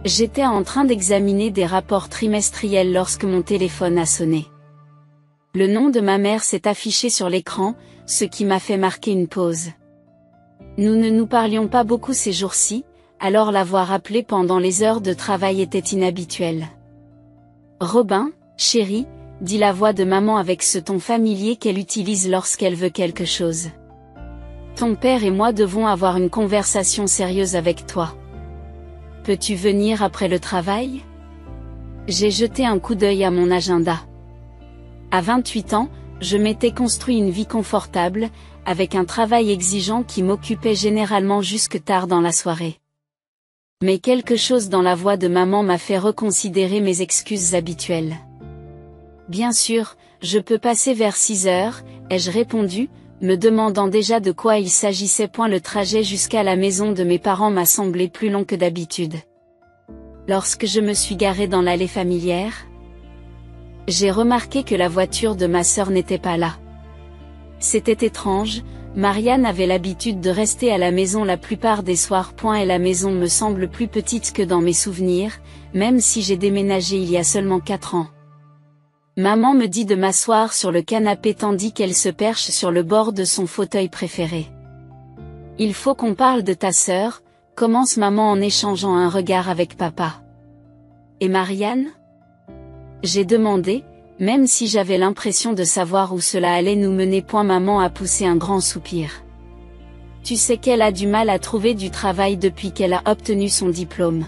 J'étais en train d'examiner des rapports trimestriels lorsque mon téléphone a sonné. Le nom de ma mère s'est affiché sur l'écran, ce qui m'a fait marquer une pause. Nous ne nous parlions pas beaucoup ces jours-ci, alors l'avoir appelée pendant les heures de travail était inhabituel. « Robin, chérie », dit la voix de maman avec ce ton familier qu'elle utilise lorsqu'elle veut quelque chose. « Ton père et moi devons avoir une conversation sérieuse avec toi. Peux-tu venir après le travail ?» J'ai jeté un coup d'œil à mon agenda. À 28 ans, je m'étais construit une vie confortable, avec un travail exigeant qui m'occupait généralement jusque tard dans la soirée. Mais quelque chose dans la voix de maman m'a fait reconsidérer mes excuses habituelles. « Bien sûr, je peux passer vers 6 heures, ai-je répondu, me demandant déjà de quoi il s'agissait. Le trajet jusqu'à la maison de mes parents m'a semblé plus long que d'habitude. Lorsque je me suis garée dans l'allée familière, j'ai remarqué que la voiture de ma sœur n'était pas là. C'était étrange, Marianne avait l'habitude de rester à la maison la plupart des soirs. Et la maison me semble plus petite que dans mes souvenirs, même si j'ai déménagé il y a seulement 4 ans. Maman me dit de m'asseoir sur le canapé tandis qu'elle se perche sur le bord de son fauteuil préféré. « Il faut qu'on parle de ta sœur », commence maman en échangeant un regard avec papa. « Et Marianne ?» J'ai demandé, même si j'avais l'impression de savoir où cela allait nous mener. Maman a poussé un grand soupir. « Tu sais qu'elle a du mal à trouver du travail depuis qu'elle a obtenu son diplôme.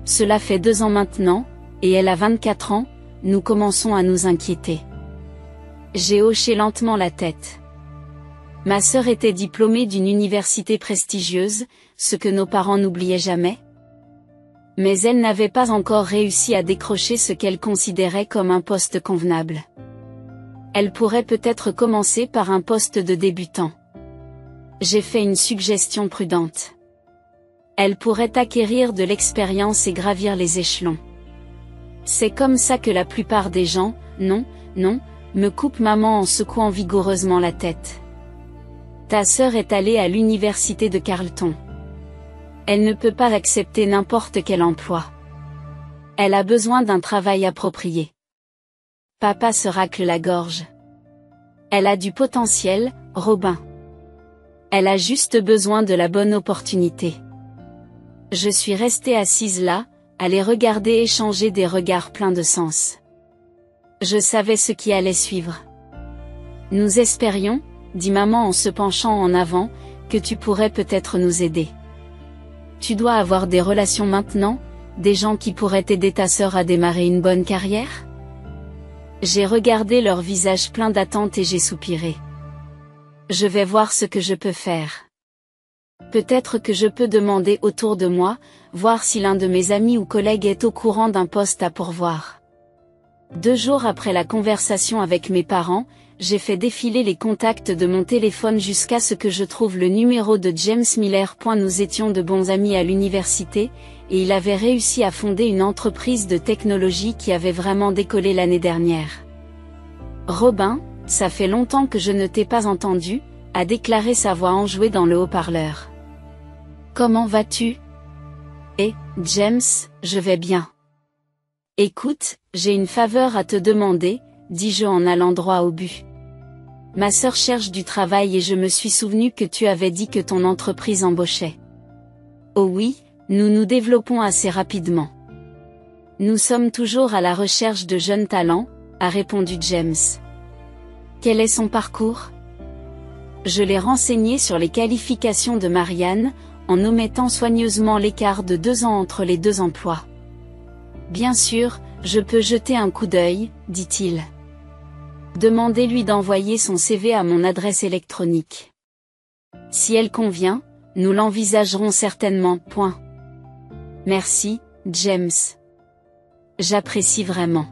Cela fait 2 ans maintenant, et elle a 24 ans, nous commençons à nous inquiéter. » J'ai hoché lentement la tête. Ma sœur était diplômée d'une université prestigieuse, ce que nos parents n'oubliaient jamais. Mais elle n'avait pas encore réussi à décrocher ce qu'elle considérait comme un poste convenable. Elle pourrait peut-être commencer par un poste de débutant. J'ai fait une suggestion prudente. Elle pourrait acquérir de l'expérience et gravir les échelons. C'est comme ça que la plupart des gens, non, me coupe maman en secouant vigoureusement la tête. Ta sœur est allée à l'université de Carleton. Elle ne peut pas accepter n'importe quel emploi. Elle a besoin d'un travail approprié. Papa se racle la gorge. Elle a du potentiel, Robin. Elle a juste besoin de la bonne opportunité. Je suis restée assise là, à les regarder échanger des regards pleins de sens. Je savais ce qui allait suivre. Nous espérions, dit maman en se penchant en avant, que tu pourrais peut-être nous aider. Tu dois avoir des relations maintenant, des gens qui pourraient aider ta sœur à démarrer une bonne carrière ? J'ai regardé leur visage plein d'attente et j'ai soupiré. Je vais voir ce que je peux faire. Peut-être que je peux demander autour de moi, voir si l'un de mes amis ou collègues est au courant d'un poste à pourvoir. 2 jours après la conversation avec mes parents, j'ai fait défiler les contacts de mon téléphone jusqu'à ce que je trouve le numéro de James Miller. Nous étions de bons amis à l'université, et il avait réussi à fonder une entreprise de technologie qui avait vraiment décollé l'année dernière. « Robin, ça fait longtemps que je ne t'ai pas entendu », a déclaré sa voix enjouée dans le haut-parleur. « Comment vas-tu ? » « Eh, James, je vais bien. »« Écoute, j'ai une faveur à te demander, » dis-je en allant droit au but. « Ma sœur cherche du travail et je me suis souvenu que tu avais dit que ton entreprise embauchait. »« Oh oui, nous nous développons assez rapidement. Nous sommes toujours à la recherche de jeunes talents, » a répondu James. « Quel est son parcours ? » Je l'ai renseigné sur les qualifications de Marianne, en omettant soigneusement l'écart de 2 ans entre les 2 emplois. « Bien sûr, je peux jeter un coup d'œil, » dit-il. « Demandez-lui d'envoyer son CV à mon adresse électronique. Si elle convient, nous l'envisagerons certainement. » Merci, James. J'apprécie vraiment.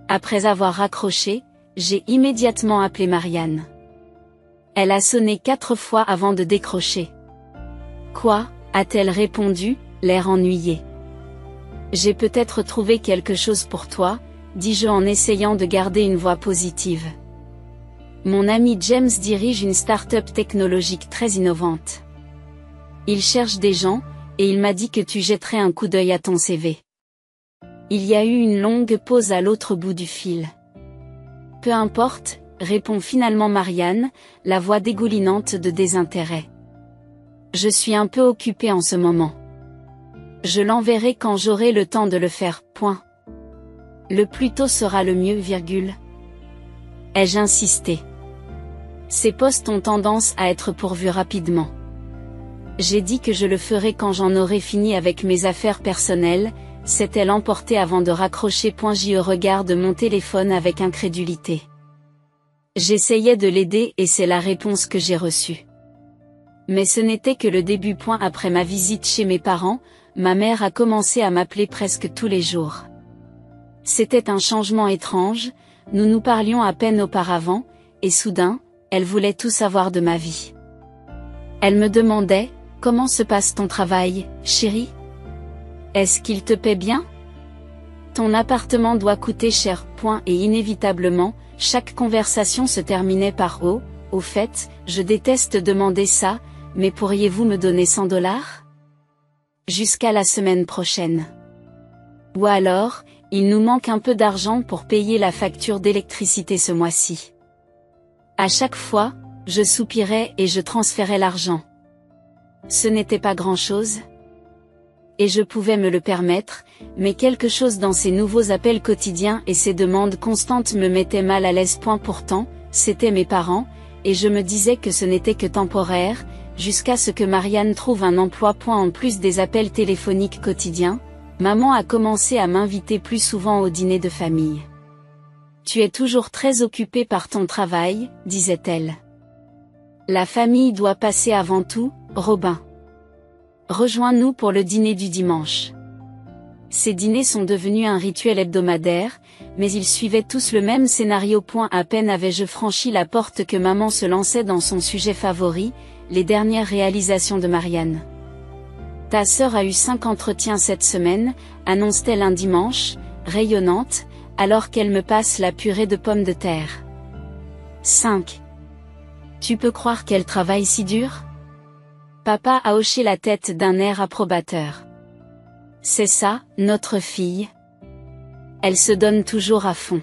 Après avoir raccroché, j'ai immédiatement appelé Marianne. Elle a sonné 4 fois avant de décrocher. « Quoi ?» a-t-elle répondu, l'air ennuyé. « J'ai peut-être trouvé quelque chose pour toi, » dis-je en essayant de garder une voix positive. Mon ami James dirige une start-up technologique très innovante. Il cherche des gens, et il m'a dit que tu jetterais un coup d'œil à ton CV. Il y a eu une longue pause à l'autre bout du fil. Peu importe, répond finalement Marianne, la voix dégoulinante de désintérêt. Je suis un peu occupée en ce moment. Je l'enverrai quand j'aurai le temps de le faire, point. Le plus tôt sera le mieux, virgule. Ai-je insisté. Ces postes ont tendance à être pourvus rapidement. J'ai dit que je le ferai quand j'en aurai fini avec mes affaires personnelles, s'est-elle emportée avant de raccrocher. J'y regarde mon téléphone avec incrédulité. J'essayais de l'aider et c'est la réponse que j'ai reçue. Mais ce n'était que le début. Après ma visite chez mes parents, ma mère a commencé à m'appeler presque tous les jours. C'était un changement étrange, nous nous parlions à peine auparavant, et soudain, elle voulait tout savoir de ma vie. Elle me demandait, « Comment se passe ton travail, chérie ? Est-ce qu'il te paie bien ? Ton appartement doit coûter cher. » Et inévitablement, chaque conversation se terminait par « Oh, au fait, je déteste demander ça, mais pourriez-vous me donner 100 $? Jusqu'à la semaine prochaine. » Ou alors, il nous manque un peu d'argent pour payer la facture d'électricité ce mois-ci. À chaque fois, je soupirais et je transférais l'argent. Ce n'était pas grand-chose. Et je pouvais me le permettre, mais quelque chose dans ces nouveaux appels quotidiens et ces demandes constantes me mettait mal à l'aise. Pourtant, c'étaient mes parents, et je me disais que ce n'était que temporaire, jusqu'à ce que Marianne trouve un emploi. En plus des appels téléphoniques quotidiens, maman a commencé à m'inviter plus souvent au dîner de famille. Tu es toujours très occupée par ton travail, disait-elle. La famille doit passer avant tout, Robin. Rejoins-nous pour le dîner du dimanche. Ces dîners sont devenus un rituel hebdomadaire, mais ils suivaient tous le même scénario. À peine avais-je franchi la porte que maman se lançait dans son sujet favori, les dernières réalisations de Marianne. Ta sœur a eu 5 entretiens cette semaine, annonce-t-elle un dimanche, rayonnante, alors qu'elle me passe la purée de pommes de terre. 5. Tu peux croire qu'elle travaille si dur ? Papa a hoché la tête d'un air approbateur. C'est ça, notre fille. Elle se donne toujours à fond.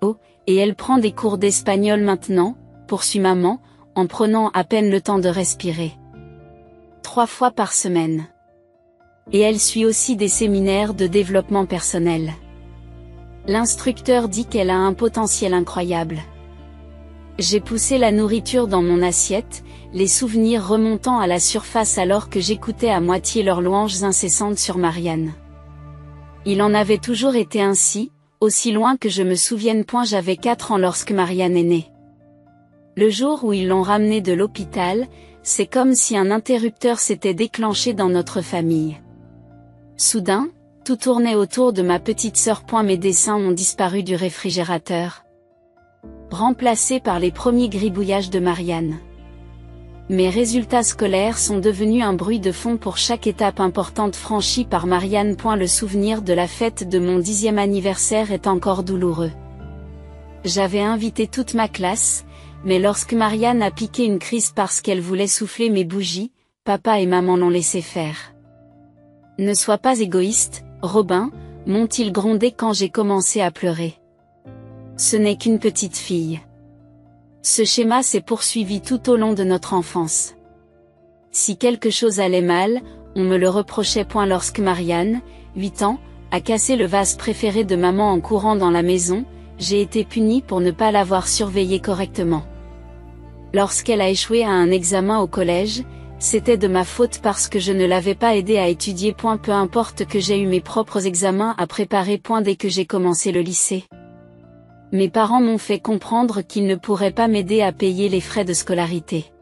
Oh, et elle prend des cours d'espagnol maintenant, poursuit maman, en prenant à peine le temps de respirer. 3 fois par semaine. Et elle suit aussi des séminaires de développement personnel. L'instructeur dit qu'elle a un potentiel incroyable. J'ai poussé la nourriture dans mon assiette, les souvenirs remontant à la surface alors que j'écoutais à moitié leurs louanges incessantes sur Marianne. Il en avait toujours été ainsi, aussi loin que je me souvienne. J'avais 4 ans lorsque Marianne est née. Le jour où ils l'ont ramenée de l'hôpital, c'est comme si un interrupteur s'était déclenché dans notre famille. Soudain, tout tournait autour de ma petite sœur. Mes dessins ont disparu du réfrigérateur, remplacés par les premiers gribouillages de Marianne. Mes résultats scolaires sont devenus un bruit de fond pour chaque étape importante franchie par Marianne. Le souvenir de la fête de mon 10e anniversaire est encore douloureux. J'avais invité toute ma classe, mais lorsque Marianne a piqué une crise parce qu'elle voulait souffler mes bougies, papa et maman l'ont laissé faire. Ne sois pas égoïste, Robin, m'ont-ils grondé quand j'ai commencé à pleurer. Ce n'est qu'une petite fille. Ce schéma s'est poursuivi tout au long de notre enfance. Si quelque chose allait mal, on me le reprochait. Lorsque Marianne, 8 ans, a cassé le vase préféré de maman en courant dans la maison, j'ai été punie pour ne pas l'avoir surveillée correctement. Lorsqu'elle a échoué à un examen au collège, c'était de ma faute parce que je ne l'avais pas aidée à étudier. Peu importe que j'ai eu mes propres examens à préparer. Dès que j'ai commencé le lycée, mes parents m'ont fait comprendre qu'ils ne pourraient pas m'aider à payer les frais de scolarité.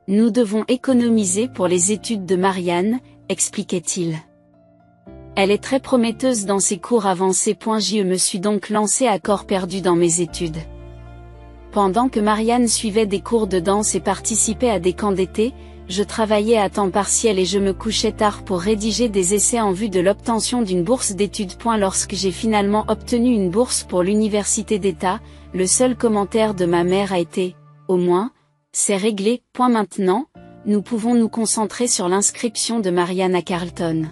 Nous devons économiser pour les études de Marianne, expliquait-il. Elle est très prometteuse dans ses cours avancés. Je me suis donc lancé à corps perdu dans mes études. Pendant que Marianne suivait des cours de danse et participait à des camps d'été, je travaillais à temps partiel et je me couchais tard pour rédiger des essais en vue de l'obtention d'une bourse d'études. Lorsque j'ai finalement obtenu une bourse pour l'université d'État, le seul commentaire de ma mère a été « Au moins, c'est réglé. Maintenant, nous pouvons nous concentrer sur l'inscription de Marianne à Carleton.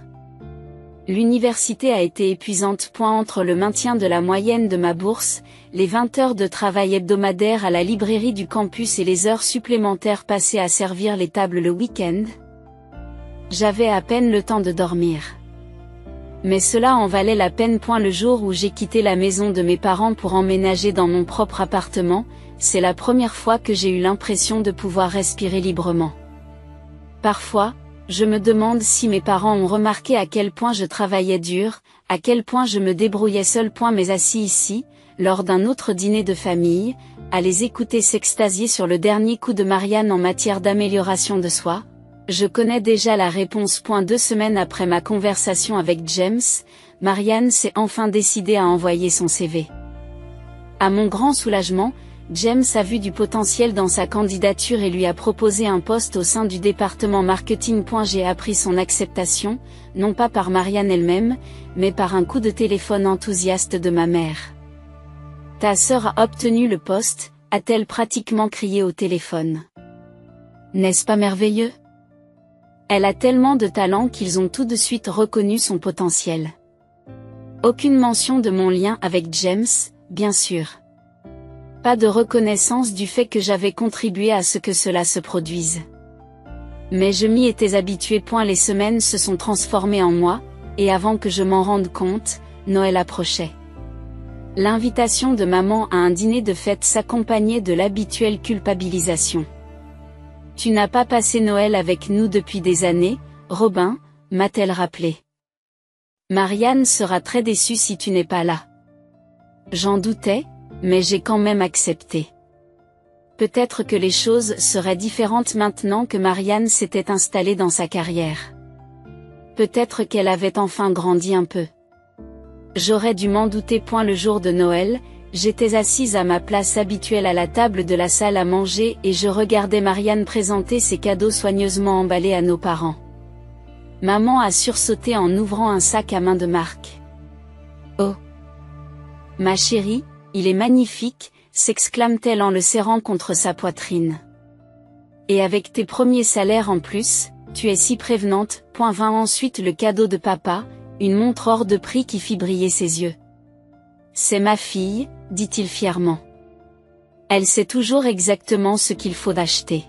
L'université a été épuisante. Entre le maintien de la moyenne de ma bourse, les 20 heures de travail hebdomadaires à la librairie du campus et les heures supplémentaires passées à servir les tables le week-end, j'avais à peine le temps de dormir. Mais cela en valait la peine. Le jour où j'ai quitté la maison de mes parents pour emménager dans mon propre appartement, c'est la première fois que j'ai eu l'impression de pouvoir respirer librement. Parfois, je me demande si mes parents ont remarqué à quel point je travaillais dur, à quel point je me débrouillais seul. Mais assis ici, lors d'un autre dîner de famille, à les écouter s'extasier sur le dernier coup de Marianne en matière d'amélioration de soi, je connais déjà la réponse. 2 semaines après ma conversation avec James, Marianne s'est enfin décidée à envoyer son CV. À mon grand soulagement, James a vu du potentiel dans sa candidature et lui a proposé un poste au sein du département marketing. J'ai appris son acceptation, non pas par Marianne elle-même, mais par un coup de téléphone enthousiaste de ma mère. « Ta sœur a obtenu le poste », a-t-elle pratiquement crié au téléphone. « N'est-ce pas merveilleux ? Elle a tellement de talent qu'ils ont tout de suite reconnu son potentiel. » Aucune mention de mon lien avec James, bien sûr. Pas de reconnaissance du fait que j'avais contribué à ce que cela se produise. Mais je m'y étais habitué. Les semaines se sont transformées en mois, et avant que je m'en rende compte, Noël approchait. L'invitation de maman à un dîner de fête s'accompagnait de l'habituelle culpabilisation. « Tu n'as pas passé Noël avec nous depuis des années, Robin », m'a-t-elle rappelé. « Marianne sera très déçue si tu n'es pas là. » J'en doutais, mais j'ai quand même accepté. Peut-être que les choses seraient différentes maintenant que Marianne s'était installée dans sa carrière. Peut-être qu'elle avait enfin grandi un peu. J'aurais dû m'en douter. Le jour de Noël, j'étais assise à ma place habituelle à la table de la salle à manger et je regardais Marianne présenter ses cadeaux soigneusement emballés à nos parents. Maman a sursauté en ouvrant un sac à main de marque. « Oh ! Ma chérie, il est magnifique !» s'exclame-t-elle en le serrant contre sa poitrine. « Et avec tes premiers salaires en plus, tu es si prévenante !» Vint ensuite le cadeau de papa, une montre hors de prix qui fit briller ses yeux. « C'est ma fille », dit-il fièrement. « Elle sait toujours exactement ce qu'il faut acheter. »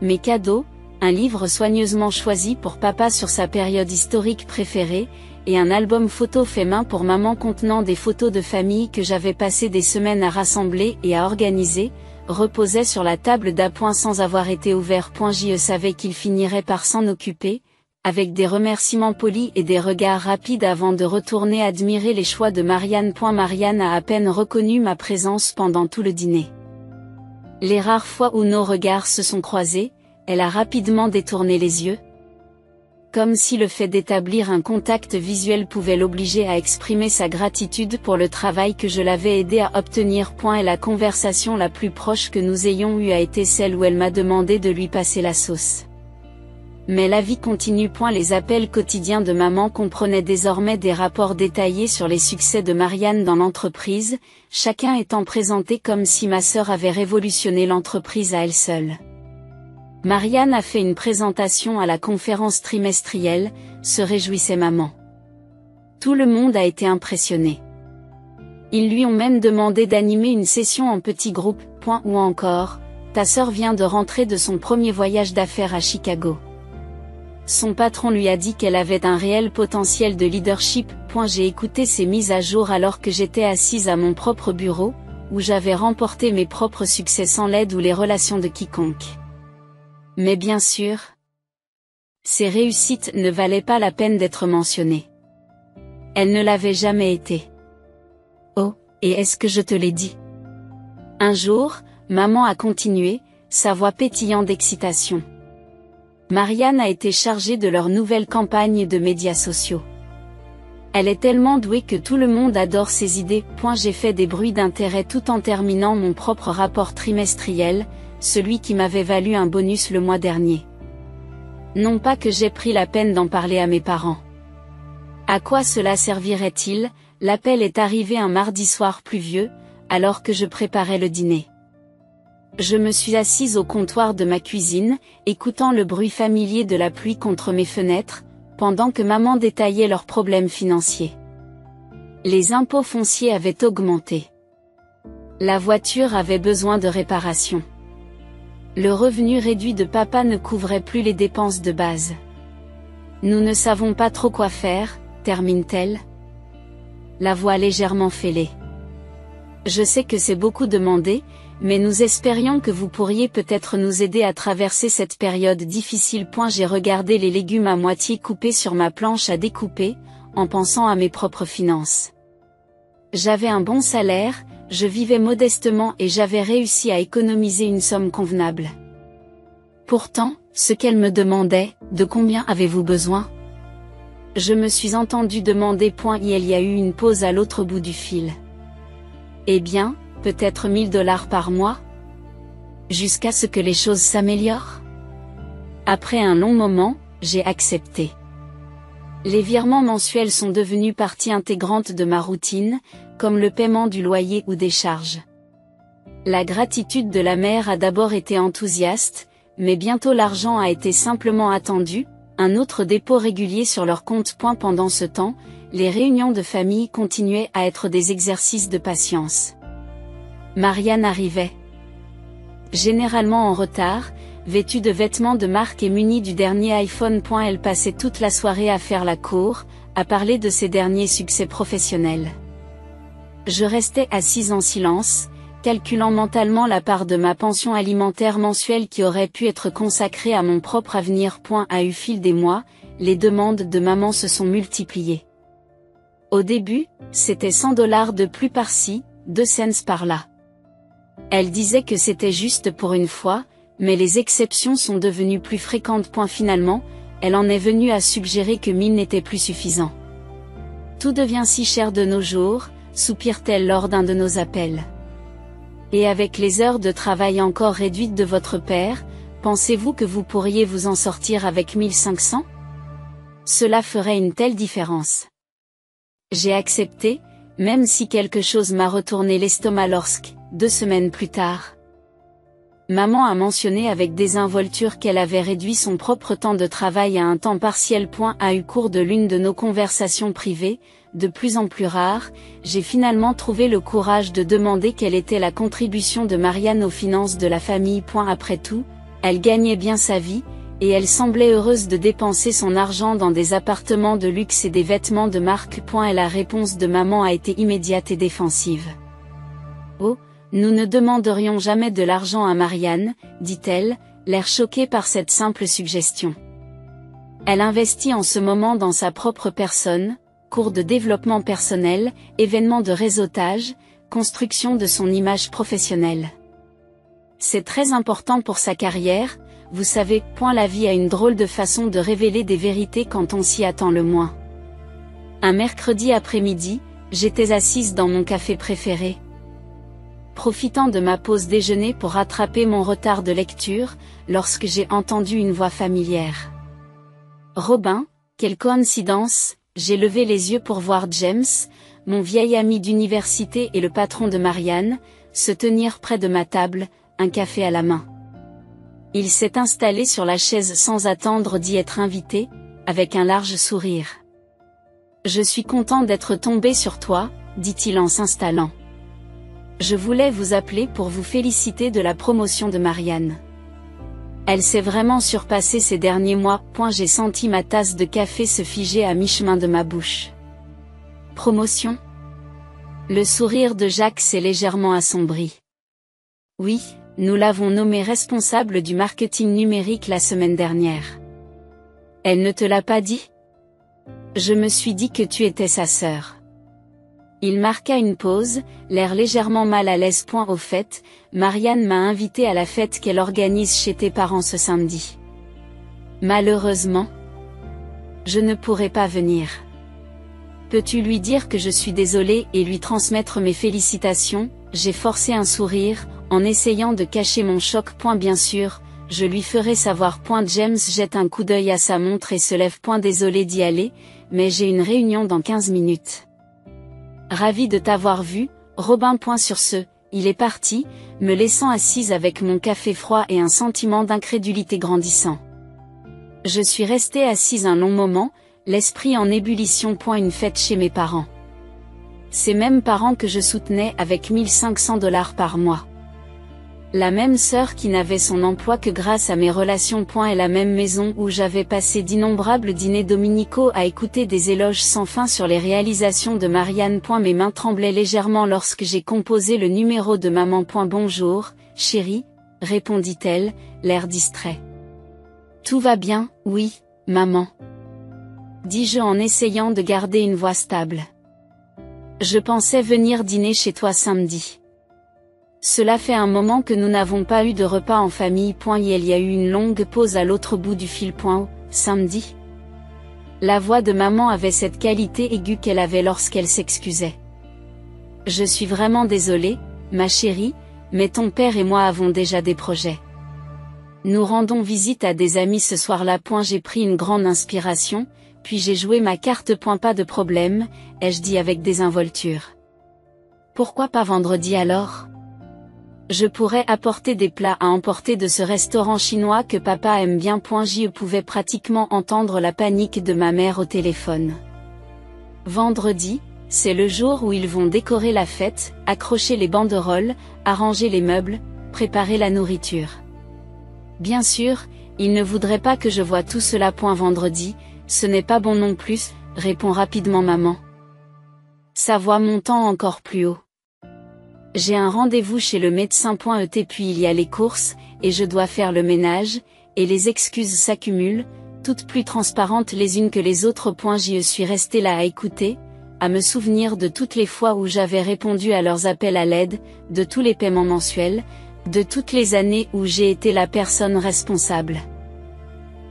Mes cadeaux, un livre soigneusement choisi pour papa sur sa période historique préférée, et un album photo fait main pour maman contenant des photos de famille que j'avais passé des semaines à rassembler et à organiser, reposaient sur la table d'appoint sans avoir été ouverts. Je savais qu'il finirait par s'en occuper, avec des remerciements polis et des regards rapides avant de retourner admirer les choix de Marianne. Marianne a à peine reconnu ma présence pendant tout le dîner. Les rares fois où nos regards se sont croisés, elle a rapidement détourné les yeux, comme si le fait d'établir un contact visuel pouvait l'obliger à exprimer sa gratitude pour le travail que je l'avais aidé à obtenir. Et la conversation la plus proche que nous ayons eue a été celle où elle m'a demandé de lui passer la sauce. Mais la vie continue. Les appels quotidiens de maman comprenaient désormais des rapports détaillés sur les succès de Marianne dans l'entreprise, chacun étant présenté comme si ma sœur avait révolutionné l'entreprise à elle seule. Marianne a fait une présentation à la conférence trimestrielle, se réjouissait maman. Tout le monde a été impressionné. Ils lui ont même demandé d'animer une session en petit groupe. Ou encore, ta sœur vient de rentrer de son premier voyage d'affaires à Chicago. Son patron lui a dit qu'elle avait un réel potentiel de leadership. J'ai écouté ces mises à jour alors que j'étais assise à mon propre bureau, où j'avais remporté mes propres succès sans l'aide ou les relations de quiconque. Mais bien sûr, ces réussites ne valaient pas la peine d'être mentionnées. Elles ne l'avaient jamais été. Oh, et est-ce que je te l'ai dit ? Un jour, maman a continué, sa voix pétillant d'excitation. Marianne a été chargée de leur nouvelle campagne de médias sociaux. Elle est tellement douée que tout le monde adore ses idées. J'ai fait des bruits d'intérêt tout en terminant mon propre rapport trimestriel, celui qui m'avait valu un bonus le mois dernier. Non pas que j'ai pris la peine d'en parler à mes parents. À quoi cela servirait-il ? L'appel est arrivé un mardi soir pluvieux, alors que je préparais le dîner. Je me suis assise au comptoir de ma cuisine, écoutant le bruit familier de la pluie contre mes fenêtres, pendant que maman détaillait leurs problèmes financiers. Les impôts fonciers avaient augmenté. La voiture avait besoin de réparation. Le revenu réduit de papa ne couvrait plus les dépenses de base. Nous ne savons pas trop quoi faire, termine-t-elle. La voix légèrement fêlée. Je sais que c'est beaucoup demandé, mais nous espérions que vous pourriez peut-être nous aider à traverser cette période difficile. J'ai regardé les légumes à moitié coupés sur ma planche à découper, en pensant à mes propres finances. J'avais un bon salaire, je vivais modestement et j'avais réussi à économiser une somme convenable. Pourtant, ce qu'elle me demandait, de combien avez-vous besoin? Je me suis entendu demander. Il y a eu une pause à l'autre bout du fil. Eh bien, peut-être $1000 par mois? Jusqu'à ce que les choses s'améliorent? Après un long moment, j'ai accepté. Les virements mensuels sont devenus partie intégrante de ma routine, comme le paiement du loyer ou des charges. La gratitude de la mère a d'abord été enthousiaste, mais bientôt l'argent a été simplement attendu, un autre dépôt régulier sur leur compte. Pendant ce temps, les réunions de famille continuaient à être des exercices de patience. Marianne arrivait. Généralement en retard, vêtue de vêtements de marque et munie du dernier iPhone. Elle passait toute la soirée à faire la cour, à parler de ses derniers succès professionnels. Je restais assise en silence, calculant mentalement la part de ma pension alimentaire mensuelle qui aurait pu être consacrée à mon propre avenir. Au fil des mois, les demandes de maman se sont multipliées. Au début, c'était $100 de plus par-ci, 2 cents par-là. Elle disait que c'était juste pour une fois, mais les exceptions sont devenues plus fréquentes. Finalement, elle en est venue à suggérer que 1000 n'était plus suffisant. Tout devient si cher de nos jours, soupire-t-elle lors d'un de nos appels. Et avec les heures de travail encore réduites de votre père, pensez-vous que vous pourriez vous en sortir avec 1500? Cela ferait une telle différence. J'ai accepté, même si quelque chose m'a retourné l'estomac lorsque, 2 semaines plus tard, maman a mentionné avec désinvolture qu'elle avait réduit son propre temps de travail à un temps partiel. Au cours de l'une de nos conversations privées, de plus en plus rares, j'ai finalement trouvé le courage de demander quelle était la contribution de Marianne aux finances de la famille. Après tout, elle gagnait bien sa vie, et elle semblait heureuse de dépenser son argent dans des appartements de luxe et des vêtements de marque. Et la réponse de maman a été immédiate et défensive. Oh, nous ne demanderions jamais de l'argent à Marianne, dit-elle, l'air choquée par cette simple suggestion. Elle investit en ce moment dans sa propre personne, cours de développement personnel, événements de réseautage, construction de son image professionnelle. C'est très important pour sa carrière, vous savez. La vie a une drôle de façon de révéler des vérités quand on s'y attend le moins. Un mercredi après-midi, j'étais assise dans mon café préféré, profitant de ma pause déjeuner pour rattraper mon retard de lecture, lorsque j'ai entendu une voix familière. Robin, quelle coïncidence, j'ai levé les yeux pour voir James, mon vieil ami d'université et le patron de Marianne, se tenir près de ma table, un café à la main. Il s'est installé sur la chaise sans attendre d'y être invité, avec un large sourire. « Je suis content d'être tombé sur toi, dit-il en s'installant. Je voulais vous appeler pour vous féliciter de la promotion de Marianne. Elle s'est vraiment surpassée ces derniers mois. J'ai senti ma tasse de café se figer à mi-chemin de ma bouche. Promotion? Le sourire de Jacques s'est légèrement assombri. Oui, nous l'avons nommée responsable du marketing numérique la semaine dernière. Elle ne te l'a pas dit? Je me suis dit que tu étais sa sœur. Il marqua une pause, l'air légèrement mal à l'aise. Au fait, Marianne m'a invité à la fête qu'elle organise chez tes parents ce samedi. Malheureusement, je ne pourrai pas venir. Peux-tu lui dire que je suis désolée et lui transmettre mes félicitations? J'ai forcé un sourire, en essayant de cacher mon choc. Bien sûr, je lui ferai savoir. James jette un coup d'œil à sa montre et se lève. Désolé d'y aller, mais j'ai une réunion dans 15 minutes. Ravi de t'avoir vu, Robin. Sur ce, Il est parti, me laissant assise avec mon café froid et un sentiment d'incrédulité grandissant. Je suis restée assise un long moment, l'esprit en ébullition. Une fête chez mes parents. Ces mêmes parents que je soutenais avec 1 500 $ par mois. La même sœur qui n'avait son emploi que grâce à mes relations. Et la même maison où j'avais passé d'innombrables dîners dominicaux à écouter des éloges sans fin sur les réalisations de Marianne. Mes mains tremblaient légèrement lorsque j'ai composé le numéro de maman. Bonjour, chérie, répondit-elle, l'air distrait. Tout va bien, oui, maman. Dis-je en essayant de garder une voix stable. Je pensais venir dîner chez toi samedi. Cela fait un moment que nous n'avons pas eu de repas en famille. Il y a eu une longue pause à l'autre bout du fil. Samedi. La voix de maman avait cette qualité aiguë qu'elle avait lorsqu'elle s'excusait. Je suis vraiment désolée, ma chérie, mais ton père et moi avons déjà des projets. Nous rendons visite à des amis ce soir-là. J'ai pris une grande inspiration, puis j'ai joué ma carte. Pas de problème, ai-je dit avec désinvolture. Pourquoi pas vendredi alors ? Je pourrais apporter des plats à emporter de ce restaurant chinois que papa aime bien. Je pouvais pratiquement entendre la panique de ma mère au téléphone. Vendredi, c'est le jour où ils vont décorer la fête, accrocher les banderoles, arranger les meubles, préparer la nourriture. Bien sûr, ils ne voudraient pas que je voie tout cela. Vendredi, ce n'est pas bon non plus, répond rapidement maman. Sa voix montant encore plus haut. J'ai un rendez-vous chez le médecin. Puis il y a les courses, et je dois faire le ménage, et les excuses s'accumulent, toutes plus transparentes les unes que les autres. J'y suis restée là à écouter, à me souvenir de toutes les fois où j'avais répondu à leurs appels à l'aide, de tous les paiements mensuels, de toutes les années où j'ai été la personne responsable.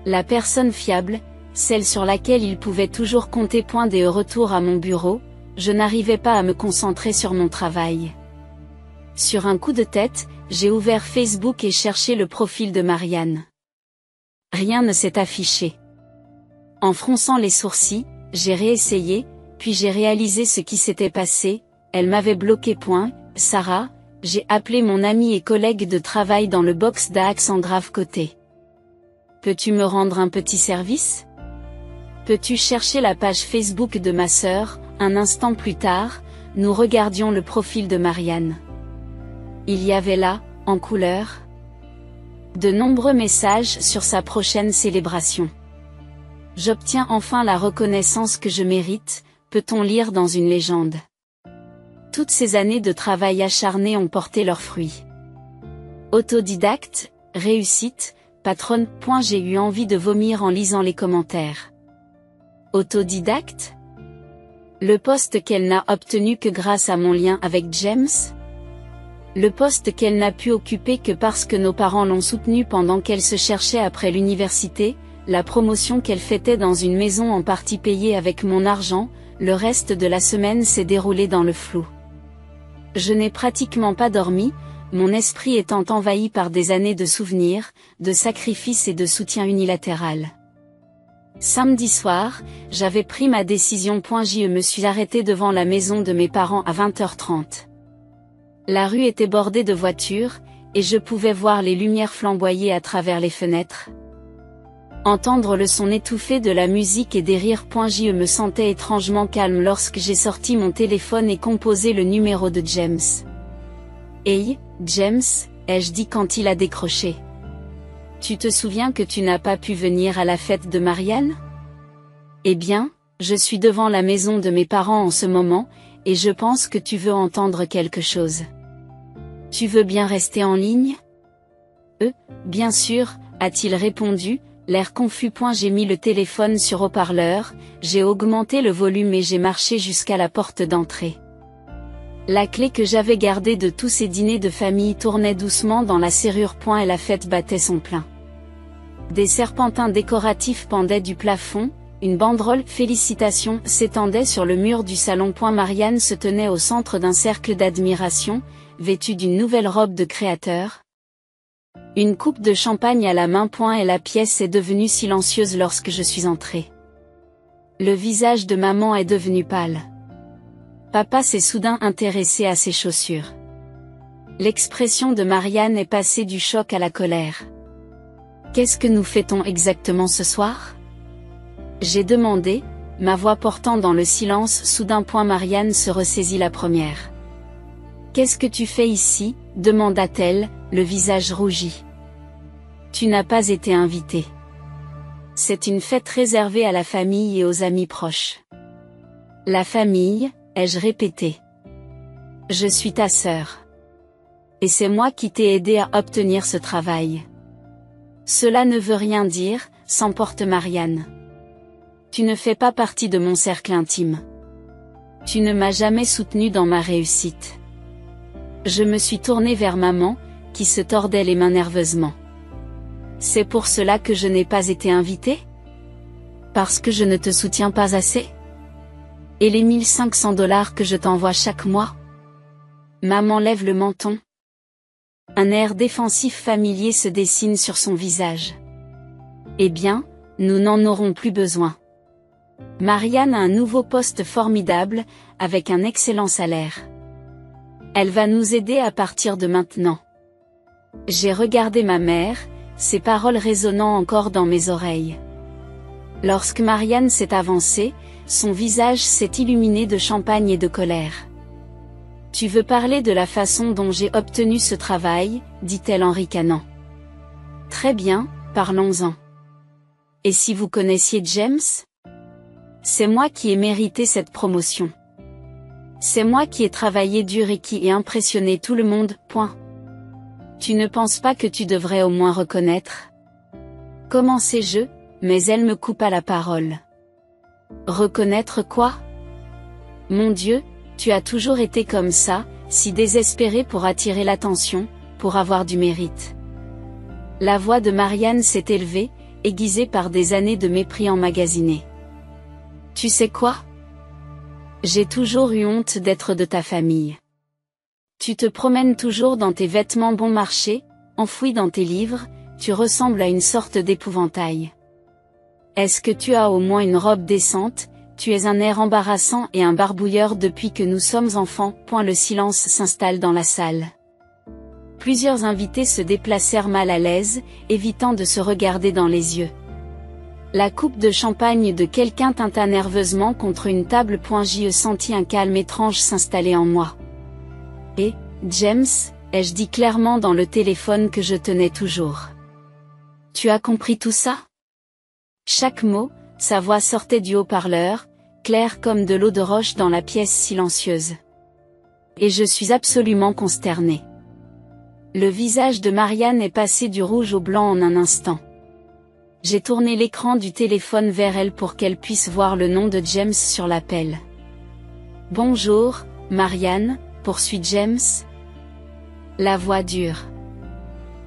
La personne fiable, celle sur laquelle ils pouvaient toujours compter. Dès le retour à mon bureau, je n'arrivais pas à me concentrer sur mon travail. Sur un coup de tête, j'ai ouvert Facebook et cherché le profil de Marianne. Rien ne s'est affiché. En fronçant les sourcils, j'ai réessayé, puis j'ai réalisé ce qui s'était passé, elle m'avait bloqué. Sarah, j'ai appelé mon amie et collègue de travail dans le box d'accent grave côté. Peux-tu me rendre un petit service ? Peux-tu chercher la page Facebook de ma sœur ? Un instant plus tard, nous regardions le profil de Marianne. Il y avait là, en couleur, de nombreux messages sur sa prochaine célébration. J'obtiens enfin la reconnaissance que je mérite, peut-on lire dans une légende. Toutes ces années de travail acharné ont porté leurs fruits. Autodidacte, réussite, patronne. J'ai eu envie de vomir en lisant les commentaires. Autodidacte ? Le poste qu'elle n'a obtenu que grâce à mon lien avec James ? Le poste qu'elle n'a pu occuper que parce que nos parents l'ont soutenue pendant qu'elle se cherchait après l'université, la promotion qu'elle fêtait dans une maison en partie payée avec mon argent, le reste de la semaine s'est déroulé dans le flou. Je n'ai pratiquement pas dormi, mon esprit étant envahi par des années de souvenirs, de sacrifices et de soutien unilatéral. Samedi soir, j'avais pris ma décision. Je me suis arrêtée devant la maison de mes parents à 20h30. La rue était bordée de voitures, et je pouvais voir les lumières flamboyer à travers les fenêtres. Entendre le son étouffé de la musique et des rires. Je me sentais étrangement calme lorsque j'ai sorti mon téléphone et composé le numéro de James. Hey, James, ai-je dit quand il a décroché. Tu te souviens que tu n'as pas pu venir à la fête de Marianne ? Eh bien, je suis devant la maison de mes parents en ce moment, et je pense que tu veux entendre quelque chose. Tu veux bien rester en ligne ? Bien sûr, a-t-il répondu, l'air confus. J'ai mis le téléphone sur haut-parleur, j'ai augmenté le volume et j'ai marché jusqu'à la porte d'entrée. La clé que j'avais gardée de tous ces dîners de famille tournait doucement dans la serrure. Et la fête battait son plein. Des serpentins décoratifs pendaient du plafond, une banderole « Félicitations » s'étendait sur le mur du salon. Marianne se tenait au centre d'un cercle d'admiration, vêtue d'une nouvelle robe de créateur. Une coupe de champagne à la main. Et la pièce est devenue silencieuse lorsque je suis entrée. Le visage de maman est devenu pâle. Papa s'est soudain intéressé à ses chaussures. L'expression de Marianne est passée du choc à la colère. Qu'est-ce que nous fêtons exactement ce soir? J'ai demandé, ma voix portant dans le silence. Soudain, Marianne se ressaisit la première. Qu'est-ce que tu fais ici? Demanda-t-elle, le visage rougi. Tu n'as pas été invité. C'est une fête réservée à la famille et aux amis proches. La famille, ai-je répété. Je suis ta sœur. Et c'est moi qui t'ai aidé à obtenir ce travail. Cela ne veut rien dire, s'emporte Marianne. Tu ne fais pas partie de mon cercle intime. Tu ne m'as jamais soutenue dans ma réussite. Je me suis tournée vers maman, qui se tordait les mains nerveusement. C'est pour cela que je n'ai pas été invitée? Parce que je ne te soutiens pas assez? Et les $1500 que je t'envoie chaque mois? Maman lève le menton. Un air défensif familier se dessine sur son visage. Eh bien, nous n'en aurons plus besoin. Marianne a un nouveau poste formidable, avec un excellent salaire. Elle va nous aider à partir de maintenant. J'ai regardé ma mère, ses paroles résonnant encore dans mes oreilles. Lorsque Marianne s'est avancée, son visage s'est illuminé de champagne et de colère. Tu veux parler de la façon dont j'ai obtenu ce travail, dit-elle en ricanant. Très bien, parlons-en. Et si vous connaissiez James? C'est moi qui ai mérité cette promotion. C'est moi qui ai travaillé dur et qui ai impressionné tout le monde, point. Tu ne penses pas que tu devrais au moins reconnaître? Commençai-je, mais elle me coupa la parole. Reconnaître quoi? Mon Dieu, tu as toujours été comme ça, si désespéré pour attirer l'attention, pour avoir du mérite. La voix de Marianne s'est élevée, aiguisée par des années de mépris emmagasiné. Tu sais quoi? J'ai toujours eu honte d'être de ta famille. Tu te promènes toujours dans tes vêtements bon marché, enfouis dans tes livres, tu ressembles à une sorte d'épouvantail. Est-ce que tu as au moins une robe décente? Tu es un air embarrassant et un barbouilleur depuis que nous sommes enfants. Le silence s'installe dans la salle. Plusieurs invités se déplacèrent mal à l'aise, évitant de se regarder dans les yeux. La coupe de champagne de quelqu'un tinta nerveusement contre une table. J'y sentis un calme étrange s'installer en moi. Et, James, ai-je dit clairement dans le téléphone que je tenais toujours. Tu as compris tout ça? Chaque mot, sa voix sortait du haut-parleur, claire comme de l'eau de roche dans la pièce silencieuse. Et je suis absolument consterné. Le visage de Marianne est passé du rouge au blanc en un instant. J'ai tourné l'écran du téléphone vers elle pour qu'elle puisse voir le nom de James sur l'appel. Bonjour, Marianne, poursuit James. La voix dure.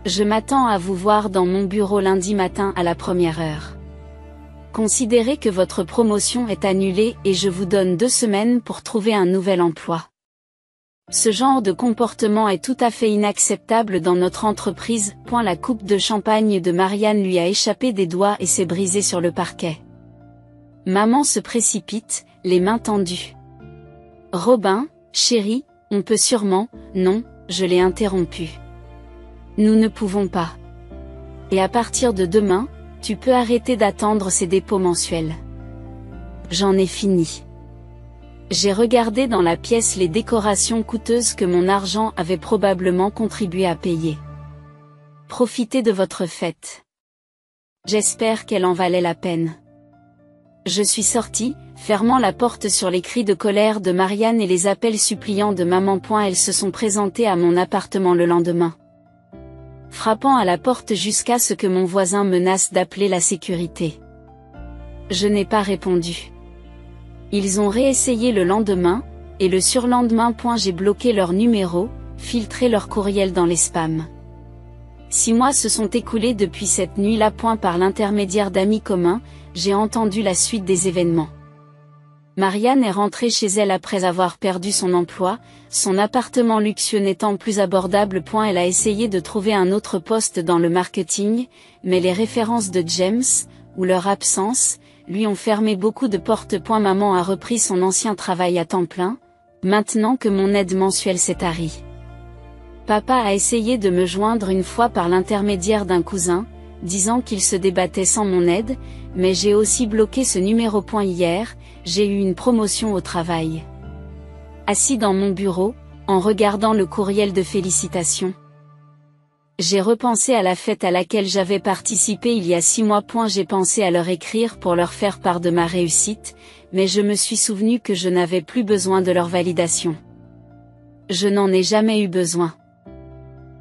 Je m'attends à vous voir dans mon bureau lundi matin à la première heure. Considérez que votre promotion est annulée et je vous donne 2 semaines pour trouver un nouvel emploi. Ce genre de comportement est tout à fait inacceptable dans notre entreprise. La coupe de champagne de Marianne lui a échappé des doigts et s'est brisée sur le parquet. Maman se précipite, les mains tendues. Robin, chérie, on peut sûrement... Non, je l'ai interrompu. Nous ne pouvons pas. Et à partir de demain, tu peux arrêter d'attendre ces dépôts mensuels. J'en ai fini. J'ai regardé dans la pièce les décorations coûteuses que mon argent avait probablement contribué à payer. Profitez de votre fête. J'espère qu'elle en valait la peine. Je suis sortie, fermant la porte sur les cris de colère de Marianne et les appels suppliants de maman. Elles se sont présentées à mon appartement le lendemain. Frappant à la porte jusqu'à ce que mon voisin menace d'appeler la sécurité. Je n'ai pas répondu. Ils ont réessayé le lendemain, et le surlendemain. J'ai bloqué leur numéro, filtré leur courriel dans les spams. 6 mois se sont écoulés depuis cette nuit-là. Par l'intermédiaire d'amis communs, j'ai entendu la suite des événements. Marianne est rentrée chez elle après avoir perdu son emploi, son appartement luxueux n'étant plus abordable. Elle a essayé de trouver un autre poste dans le marketing, mais les références de James, ou leur absence, lui ont fermé beaucoup de portes. Maman a repris son ancien travail à temps plein, maintenant que mon aide mensuelle s'est tarie. Papa a essayé de me joindre une fois par l'intermédiaire d'un cousin, disant qu'il se débattait sans mon aide, mais j'ai aussi bloqué ce numéro. Hier, j'ai eu une promotion au travail. Assis dans mon bureau, en regardant le courriel de félicitations, j'ai repensé à la fête à laquelle j'avais participé il y a 6 mois. J'ai pensé à leur écrire pour leur faire part de ma réussite, mais je me suis souvenu que je n'avais plus besoin de leur validation. Je n'en ai jamais eu besoin.